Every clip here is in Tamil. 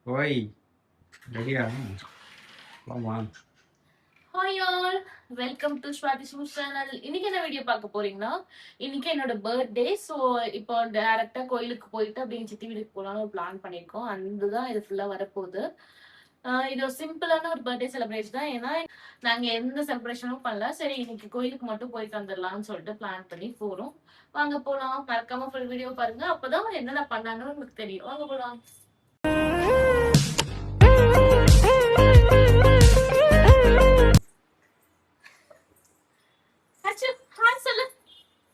Oi, Lilian, ஆமா. Hi all, welcome to Swathi சூஸ் சேனல். இன்னைக்கு என்ன வீடியோ பார்க்க போறீங்கன்னா, இன்னைக்கு என்னோட பர்த்டே. ஸோ இப்போ டைரக்டா கோயிலுக்கு போயிட்டு அப்படியே சித்தி வீட்டுக்கு போகலான்னு ஒரு பிளான் பண்ணியிருக்கோம். அதுதான் இது ஃபுல்லா வரப்போகுது. இது ஒரு சிம்பிளான ஒரு பர்த்டே செலிப்ரேஷன் தான். ஏன்னா நாங்க எந்த செலிப்ரேஷனும் பண்ணல. சரி இன்னைக்கு கோயிலுக்கு மட்டும் போயிட்டு வந்துடலாம்னு சொல்லிட்டு பிளான் பண்ணி போறோம். வாங்க போலாம். மறக்காம ஃபுல் வீடியோ பாருங்க. அப்பதான் என்னென்ன பண்ணாங்கன்னு உங்களுக்கு தெரியும். வாங்க போலாம். அச்சு, ஹாய் சொல்லு.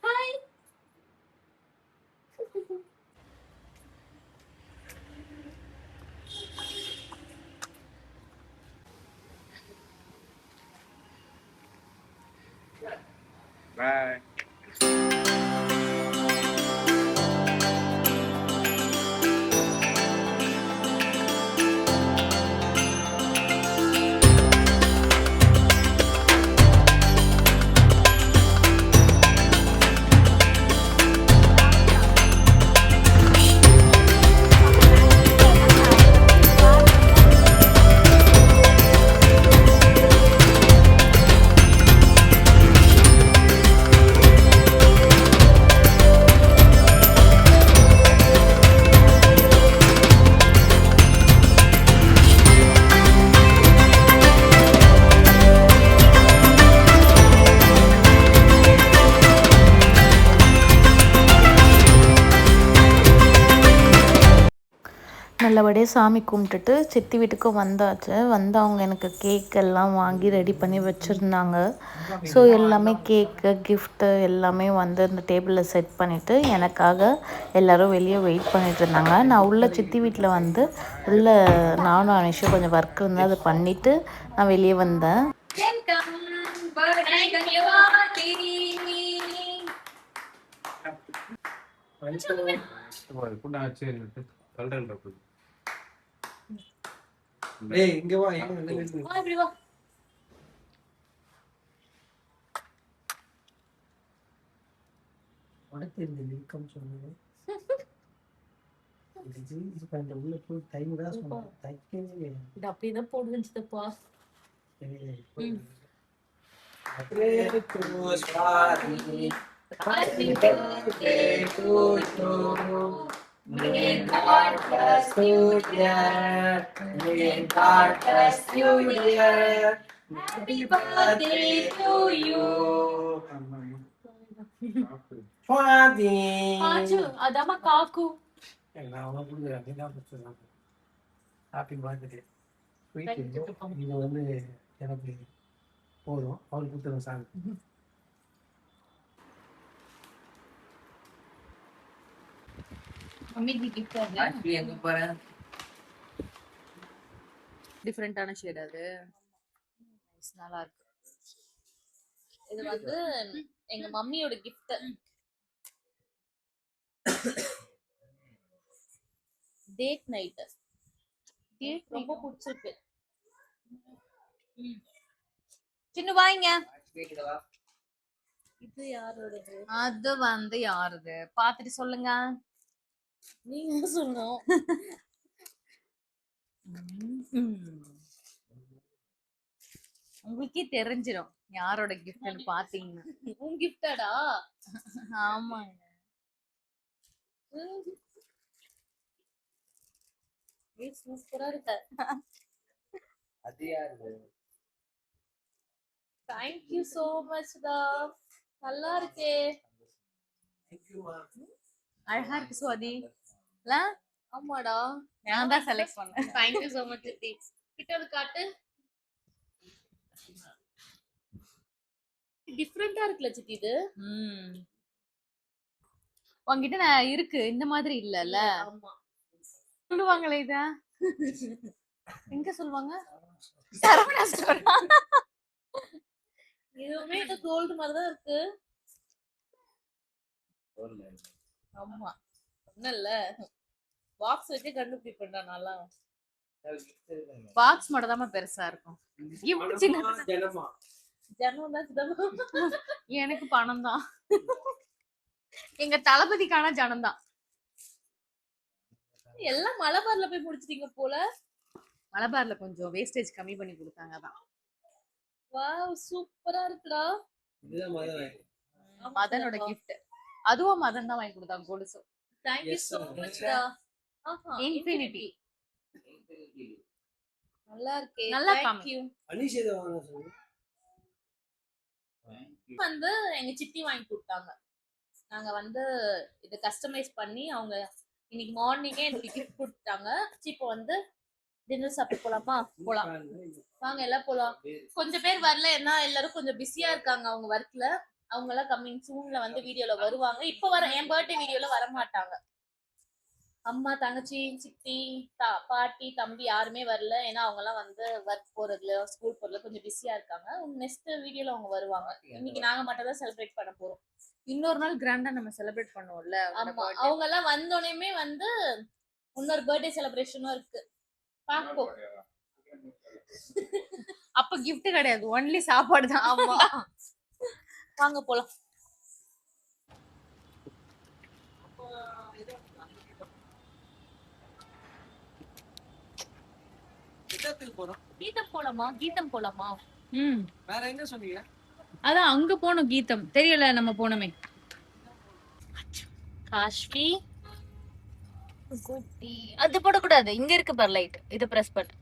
ஹாய். Bye. நல்லபடியாக சாமி கும்பிட்டுட்டு சித்தி வீட்டுக்கும் வந்தாச்சு. வந்து அவங்க எனக்கு கேக் எல்லாம் வாங்கி ரெடி பண்ணி வச்சுருந்தாங்க. ஸோ எல்லாமே கேக்கு கிஃப்ட்டு எல்லாமே வந்து அந்த டேபிளில் செட் பண்ணிவிட்டு எனக்காக எல்லோரும் வெளியே வெயிட் பண்ணிகிட்டு இருந்தாங்க. நான் உள்ள சித்தி வீட்டில் வந்து உள்ளே நானும் அனிஷும் கொஞ்சம் ஒர்க் இருந்தால் அதை பண்ணிவிட்டு நான் வெளியே வந்தேன். டேய் இங்க வா இப்படி வா. உனக்கு இந்த நீக்கம் சொன்னது இது அந்த உள்ள போய் டைம் தான் சொன்னேன் தைக்கவே இது அப்படிதான் போடுச்சுப்பா. Happy birthday to you. May God bless you, dear. May God bless you, dear. Happy birthday to you. Swati. ஆச்சு அதாம காக்கு. நான் உனக்கு கொடுக்குறேன் என்ன கொடுத்துருக்காங்க ஹாப்பி பர்த்டே ஸ்வீட் இது வந்து எனக்கு போதும் அவருக்கு கொடுத்துருங்க சாமி மம்மிக்கு கிஃப்ட் அது. ஆக்சுவலி எங்க போறேன் டிஃபரெண்டான ஷேட் அது நல்லா இருக்கு. இது வந்து எங்க மம்மியோட கிஃப்ட். டேட் நைட் ரொம்ப பிடிச்சிருக்கு. சின்ன வாங்க. இது யாரோடது? அது வந்து யாருது பாத்துட்டு சொல்லுங்க. நீங்க சொல்லணும். உங்களுக்கே தெரிஞ்சிடும் யாரோட கிஃப்ட்னு பாத்தீங்கன்னா. உன் கிஃப்டடா? ஆமாங்க. சூப்பரா இருக்க. அது யாரு? தேங்க் யூ சோ மச் டா. நல்லா இருக்கே. அழகா இருக்கு சுவாதி. இல்ல? ஆமாடா. நான் தான் செலக்ட் பண்ணேன். தேங்க் யூ சோ மச் சித்தி. கிட்ட வந்து காட்டு. டிஃபரெண்டா இருக்குல சித்தி இது. உங்ககிட்ட நான் இருக்கு இந்த மாதிரி இல்லல்ல. ஆமா. சொல்லுவாங்களே இத. எங்க சொல்லுவாங்க? சரவணா ஸ்டோர். இதுவுமே இந்த கோல்ட் மாதிரி தான் இருக்கு. ஆமா. ஒண்ணல்ல. பாக்ஸ் வச்சு கண்டுபிடி பண்ணா நல்லா. பாக்ஸ் மட்டும் தான் பெருசா இருக்கும். கிஃப்ட் சின்னதா. ஜனம் தான் ஜனம். எனக்கு பணம் தான். எங்க தளபதிக்கான ஜனம் தான். எல்லாம் மலபார்ல போய் முடிச்சிட்டீங்க போல. மலபார்ல கொஞ்சம் வேஸ்டேஜ் கம்மி பண்ணி கொடுத்தாங்க தான். வாவ் சூப்பரா இருக்குடா. இதுதான் மதன். மதனோட gift. அதுவும் மதன் தான் வாங்கி கொடுத்தாங்க கொலுசு. Thank you so much டா. இன்ஃபினிட்டி. நல்லா இருக்கே. நல்லா காமி. அனிஷ் இத வாங்க சொல்லு. வந்து எங்க சித்தி வாங்கி கொடுத்தாங்க. நாங்க வந்து இத கஸ்டமைஸ் பண்ணி அவங்க இன்னைக்கு மார்னிங்கே எனக்கு கிஃப்ட் கொடுத்தாங்க. இப்போ வந்து டின்னர் சாப்பிட்டு போலாமா? போலாம் வாங்க எல்லாம் போலாம். கொஞ்சம் பேர் வரல, ஏன்னா எல்லாரும் கொஞ்சம் பிஸியா இருக்காங்க அவங்க ஒர்க்ல. அவங்க எல்லாம் கம்மிங் சூன்ல வந்து வீடியோல வருவாங்க. இப்போ வர என் பர்த்டே வீடியோல வர மாட்டாங்க. அம்மா தங்கச்சி சித்தி பாட்டி தம்பி யாருமே வரல, ஏன்னா அவங்க எல்லாம் வந்து ஒர்க் போறதுல ஸ்கூல் போறதுல கொஞ்சம் பிஸியா இருக்காங்க. நெக்ஸ்ட் வீடியோல அவங்க வருவாங்க. இன்னைக்கு நாங்க மட்டும் தான் செலிப்ரேட் பண்ண போறோம். இன்னொரு நாள் கிராண்டா நம்ம செலிப்ரேட் பண்ணுவோம்ல. ஆமா அவங்க எல்லாம் வந்தோடனே வந்து இன்னொரு பர்த்டே செலிப்ரேஷனும் இருக்கு. பாப்போம். அப்ப gift கிடையாது, ஒன்லி சாப்பாடு தான். ஆமா வாங்க போலாம். கீதம் போலாமா? கீதம் போலாமா? வேற எங்க சொன்னீங்க? அதான் அங்க போனோம் கீதம். தெரியல நம்ம போனோமே. காஷ்மி அது போடக்கூடாது. இங்க இருக்கு பார் லைட், இது பிரஸ் பண்ணு.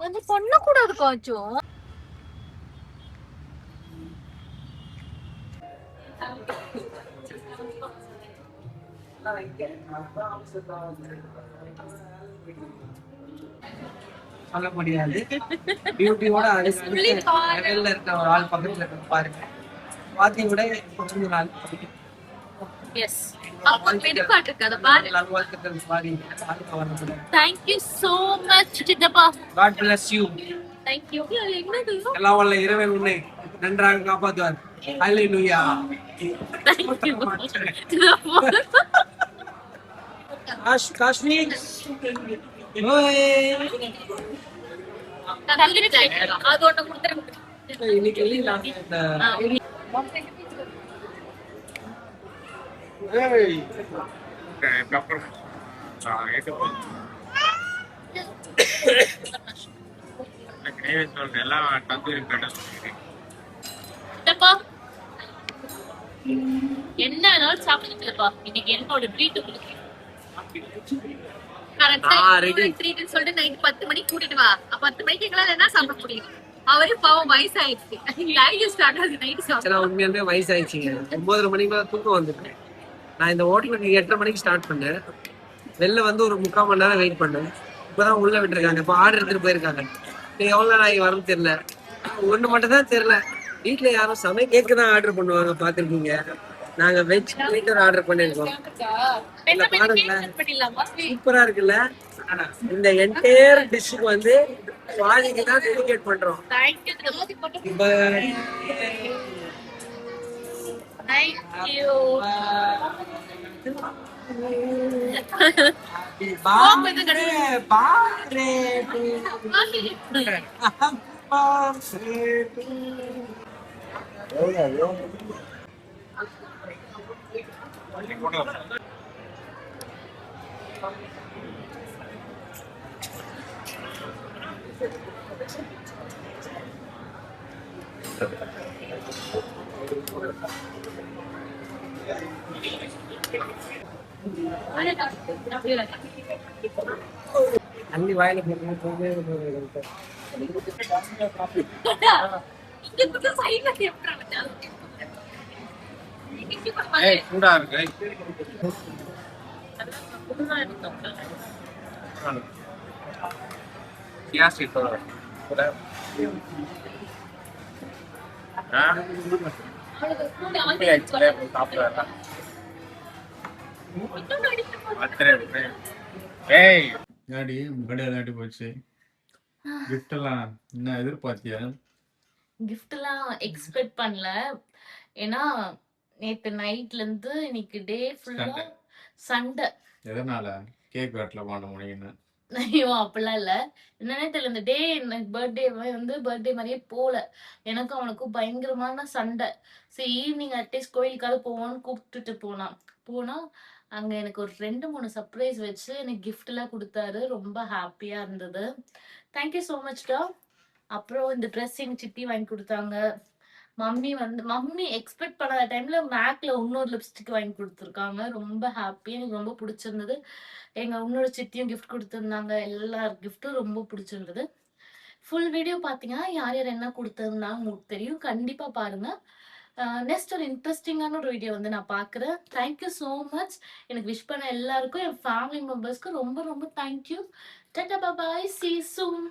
வந்து பண்ண கூடாது கொஞ்சம். சொல்ல முடியாது. பியூட்டியோட லெவல்ல இருக்க ஒரு ஆள் பக்கத்துல இருக்க பாருங்க. பாத்தி விட கொஞ்சம் நாள். எஸ் அப்ப பெருபாட்டு இருக்கு, அத பாரு. வாழ்த்துக்கள் பாடி வாழ்க்கை வரணும். Thank you so much சித்தப்பா. God bless you. Thank you. என்னது? எல்லாம் வல்ல இறைவன் உன்னை நன்றாக காப்பாற்றுவார். ஹalleluya. Thank you. காஷ்மி ஓய் அது ஒண்ணு கொடுத்துருங்க. இன்னைக்கு இல்ல இந்த ஏய் சித்தப்பா என்னாலும் சாப்பிட்டுப்பா. இன்னைக்கு என்னோட ட்ரீட் உங்களுக்கு கரெக்டா ட்ரீட் சொல்லிட்டு நைட் 10 மணிக்கு கூட்டிட்டு வா. 10 மணிக்கு எங்களால என்ன சாப்பிட முடியும்? அவரே பாவம் வயசாயிடுச்சு. ஸ்டார்ட் ஆகுது நைட் சாப்பிட. உண்மையாலுமே வயசாயிடுச்சுங்க. 9:30 மணிக்கு மேல தூக்கம் வந்துட்டேன். நான் இந்த ஹோட்டலுக்கு 8:30 மணிக்கு ஸ்டார்ட் பண்ணேன். வெளில வந்து ஒரு 3/4 மணி நேரம் வெயிட் பண்ணேன். இப்பதான் உள்ள விட்டுருக்காங்க. இப்போ ஆர்டர் எடுத்துட்டு போயிருக்காங்க. எவ்வளவு நான் வரணும் தெரியல. ஒண்ணு மட்டும் தான் தெரியல, வீட்டுல யாரும் கேக்கு தான் ஆர்டர் பண்ணுவாங்க. பாத்துருக்கீங்க, நாங்க வெஜ் பிளேட்டர் ஆர்டர் பண்ணிருக்கோம். சூப்பரா இருக்குல்ல. இந்த என்டையர் டிஷ்க்கு வந்து வாதிக்கு தான் டெடிகேட் பண்றோம். அள்ளி வாயில சூடா இருக்கு. போச்சு. கிஃப்ட் எல்லாம் என்ன எதிர்பார்த்தியா? கிஃப்ட் எல்லாம் எக்ஸ்பெக்ட் பண்ணல. ஏன்னா நேத்து நைட்ல இருந்து இன்னைக்கு டே ஃபுல்லா சண்டை. எதனால கேக் வெட்டல பண்ண முடியும்னு? ஐயோ அப்படிலாம் இல்ல. என்னன்னே தெரியல. இந்த டே எனக்கு பர்த்டே வந்து பர்த்டே மாதிரியே போல. எனக்கும் அவனுக்கும் பயங்கரமான சண்டை. சரி ஈவினிங் அட்லீஸ்ட் கோயிலுக்காவது போவோம்னு கூப்பிட்டுட்டு போனான். போனா அங்க எனக்கு ஒரு 2, 3 சர்ப்ரைஸ் வச்சு எனக்கு கிஃப்ட் எல்லாம் கொடுத்தாரு. ரொம்ப ஹாப்பியா இருந்தது. தேங்க்யூ ஸோ மச்டா. அப்புறம் இந்த ட்ரெஸ் எங்க சித்தி வாங்கி கொடுத்தாங்க. மம்மி எக்ஸ்பெக்ட் பண்ணாத டைம்ல மேக்ல இன்னொரு லிப்ஸ்டிக் வாங்கி கொடுத்துருக்காங்க. ரொம்ப ஹாப்பி. எனக்கு ரொம்ப பிடிச்சிருந்தது. எங்க இன்னொரு சித்தியும் கிஃப்ட் கொடுத்துருந்தாங்க. எல்லா கிஃப்ட்டும் ரொம்ப பிடிச்சிருந்தது. ஃபுல் வீடியோ பார்த்தீங்கன்னா யார் யார் என்ன கொடுத்துருந்தாங்க உங்களுக்கு தெரியும். கண்டிப்பா பாருங்க. நெக்ஸ்ட் ஒரு இன்ட்ரெஸ்டிங்கான ஒரு வீடியோ வந்து நான் பார்க்குறேன். Thank you so much. எனக்கு விஷ் பண்ண எல்லாருக்கும், என் ஃபேமிலி மெம்பர்ஸ்க்கு ரொம்ப ரொம்ப thank you. Tata bye. See you soon.